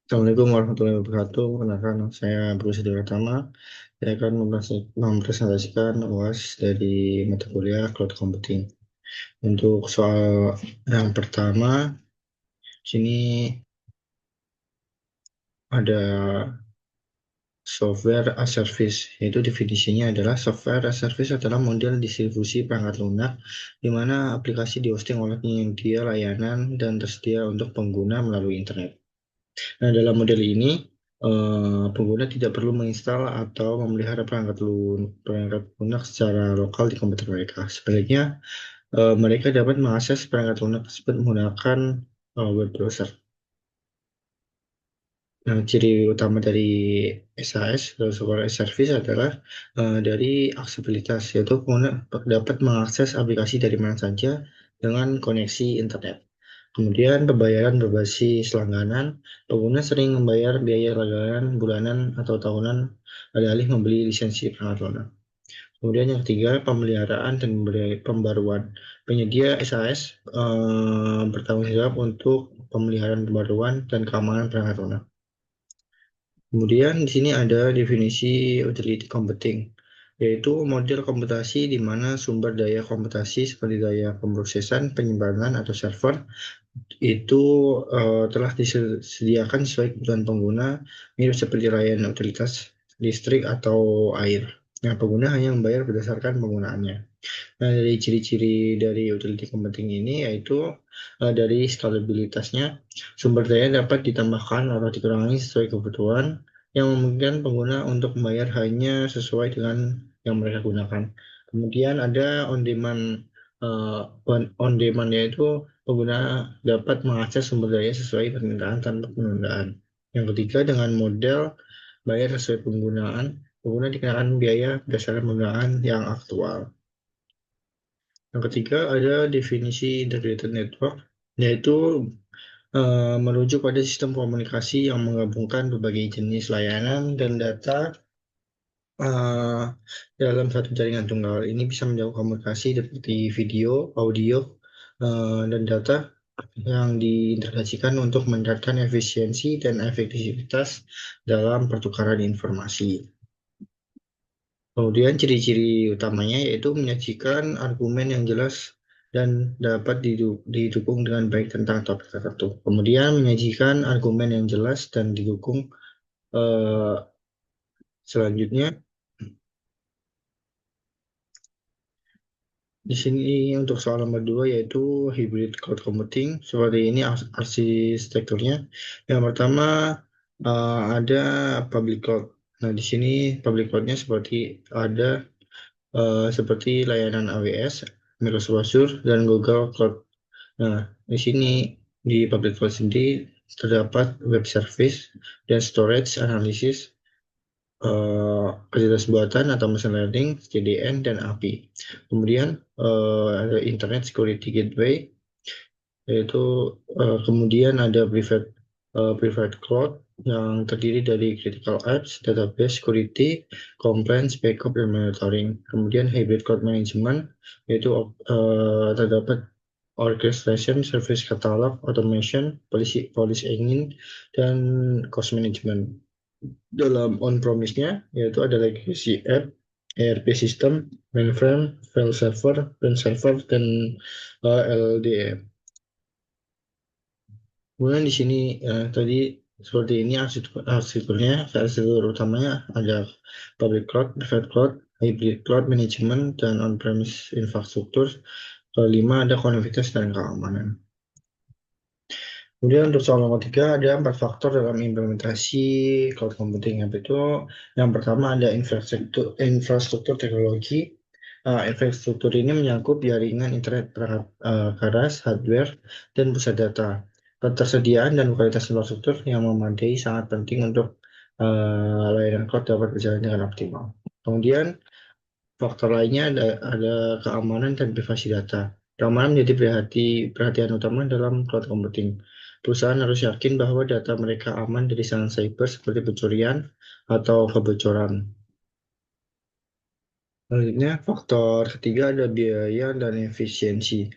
Assalamualaikum warahmatullahi wabarakatuh. Perkenalkan, saya Bro Sedia Pratama. Saya akan mempresentasikan UAS dari mata kuliah Cloud Computing. Untuk soal yang pertama, sini ada software as service, yaitu definisinya adalah software as service adalah model distribusi perangkat lunak di mana aplikasi dihosting oleh penyedia layanan dan tersedia untuk pengguna melalui internet. Nah, dalam model ini, pengguna tidak perlu menginstal atau memelihara perangkat lunak secara lokal di komputer mereka. Sebaliknya, mereka dapat mengakses perangkat lunak tersebut menggunakan web browser. Nah, ciri utama dari SAS, Software as Service, adalah dari aksesibilitas, yaitu pengguna dapat mengakses aplikasi dari mana saja dengan koneksi internet. Kemudian pembayaran berbasis langganan, pengguna sering membayar biaya langganan bulanan atau tahunan alih-alih membeli lisensi perangkat lunak. Kemudian yang ketiga, pemeliharaan dan pembaruan. Penyedia SAS bertanggung jawab untuk pemeliharaan pembaruan dan keamanan perangkat lunak. Kemudian di sini ada definisi utility computing, yaitu model komputasi di mana sumber daya komputasi seperti daya pemrosesan, penyimpanan, atau server itu telah disediakan sesuai kebutuhan pengguna, mirip seperti layanan utilitas listrik atau air. Nah, pengguna hanya membayar berdasarkan penggunaannya. Nah, dari ciri-ciri dari utility computing ini yaitu dari scalabilitasnya, sumber daya dapat ditambahkan atau dikurangi sesuai kebutuhan, yang memungkinkan pengguna untuk membayar hanya sesuai dengan yang mereka gunakan. Kemudian ada uh, on demand yaitu pengguna dapat mengakses sumber daya sesuai permintaan tanpa penundaan. Yang ketiga, dengan model bayar sesuai penggunaan, pengguna dikenakan biaya berdasarkan penggunaan yang aktual. Yang ketiga ada definisi integrated network, yaitu merujuk pada sistem komunikasi yang menggabungkan berbagai jenis layanan dan data eh, dalam satu jaringan tunggal. Ini bisa menjauh komunikasi seperti video, audio, dan data yang diintegrasikan untuk meningkatkan efisiensi dan efektivitas dalam pertukaran informasi. Kemudian ciri-ciri utamanya yaitu menyajikan argumen yang jelas dan dapat didukung dengan baik tentang topik tertentu. Kemudian menyajikan argumen yang jelas dan didukung eh, selanjutnya. Di sini untuk soal nomor dua yaitu hybrid cloud computing. Seperti ini arsitekturnya. Yang pertama ada public cloud. Nah, di sini public cloudnya seperti layanan AWS, Microsoft Azure, dan Google Cloud. Nah, di sini di public cloud sendiri terdapat web service dan storage analysis, kecerdasan buatan atau machine learning, CDN, dan API. Kemudian ada Internet Security Gateway, yaitu kemudian ada private cloud yang terdiri dari critical apps, database security, compliance, backup, dan monitoring. Kemudian hybrid cloud management, yaitu terdapat orchestration, service catalog, automation, policy engine, dan cost management. Dalam on-premise-nya, yaitu ada legacy app, ERP system, mainframe, file server, print server, dan LDM. Kemudian di sini tadi seperti ini arsitekturnya, arsitektur utamanya ada public cloud, private cloud, hybrid cloud management, dan on-premise infrastruktur. Kelima ada konektivitas dan keamanan. Kemudian untuk soal nomor tiga ada empat faktor dalam implementasi cloud computing. Itu yang pertama ada infrastruktur teknologi. Infrastruktur ini menyangkut jaringan internet perangkat keras, hardware, dan pusat data. Ketersediaan dan kualitas infrastruktur yang memadai sangat penting untuk layanan cloud dapat berjalan dengan optimal. Kemudian faktor lainnya ada keamanan dan privasi data. Keamanan menjadi perhatian utama dalam cloud computing. Perusahaan harus yakin bahwa data mereka aman dari serangan cyber seperti pencurian atau kebocoran. Selanjutnya, faktor ketiga ada biaya dan efisiensi.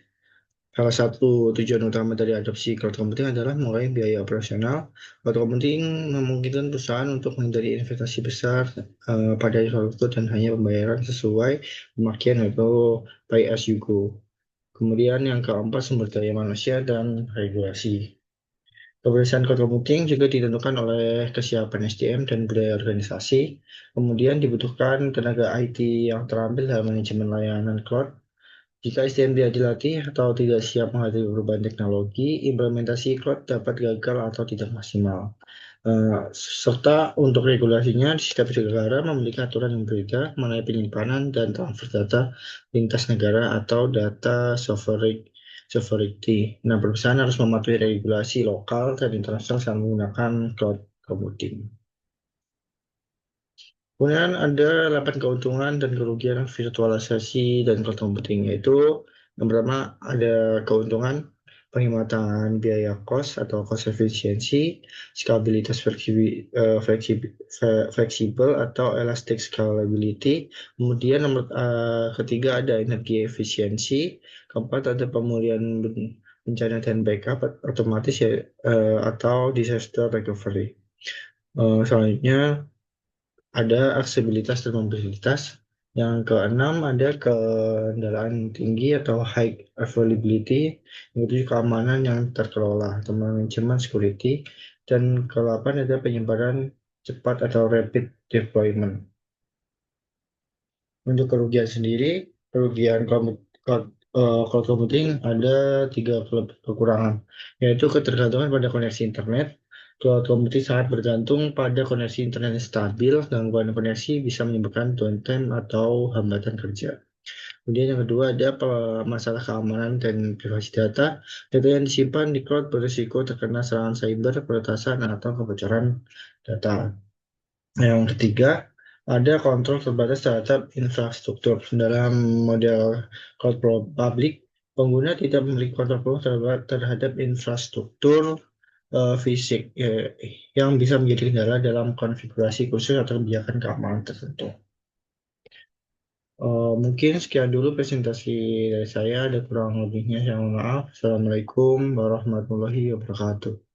Salah satu tujuan utama dari adopsi cloud computing adalah mengurangi biaya operasional. Cloud computing memungkinkan perusahaan untuk menghindari investasi besar pada infrastruktur dan hanya pembayaran sesuai pemakaian atau pay as you go. Kemudian yang keempat, sumber daya manusia dan regulasi. Keberhasilan cloud computing juga ditentukan oleh kesiapan SDM dan budaya organisasi. Kemudian dibutuhkan tenaga IT yang terampil dalam manajemen layanan cloud. Jika SDM tidak dilatih atau tidak siap menghadapi perubahan teknologi, implementasi cloud dapat gagal atau tidak maksimal. Serta untuk regulasinya, setiap negara memiliki aturan yang berbeda mengenai penyimpanan dan transfer data lintas negara atau data sovereignty. Nah, perusahaan harus mematuhi regulasi lokal dan internasional saat menggunakan cloud computing. Kemudian ada 8 keuntungan dan kerugian virtualisasi dan cloud computing, yaitu yang pertama ada keuntungan penghematan biaya cost atau cost efficiency, skabilitas fleksibel atau elastic scalability. Kemudian nomor ketiga ada energi efisiensi, keempat ada pemulihan bencana dan backup otomatis ya, atau disaster recovery. Selanjutnya ada aksesibilitas dan mobilitas. Yang keenam ada kendaraan tinggi atau high availability, yaitu keamanan yang terkelola atau manajemen security. Dan kedelapan ada penyebaran cepat atau rapid deployment. Untuk kerugian sendiri, kerugian cloud computing ada tiga kekurangan, yaitu ketergantungan pada koneksi internet. Cloud computing sangat bergantung pada koneksi internet yang stabil. Gangguan koneksi bisa menyebabkan downtime atau hambatan kerja. Kemudian yang kedua ada masalah keamanan dan privasi data. Data yang disimpan di cloud berisiko terkena serangan cyber, peretasan, atau kebocoran data. Yang ketiga, ada kontrol terbatas terhadap infrastruktur. Dalam model cloud public, pengguna tidak memiliki kontrol penuh terhadap infrastruktur fisik yang bisa menjadi kendala dalam konfigurasi khusus atau kebijakan keamanan tertentu. Mungkin sekian dulu presentasi dari saya. Ada kurang lebihnya, saya mohon maaf. Assalamualaikum warahmatullahi wabarakatuh.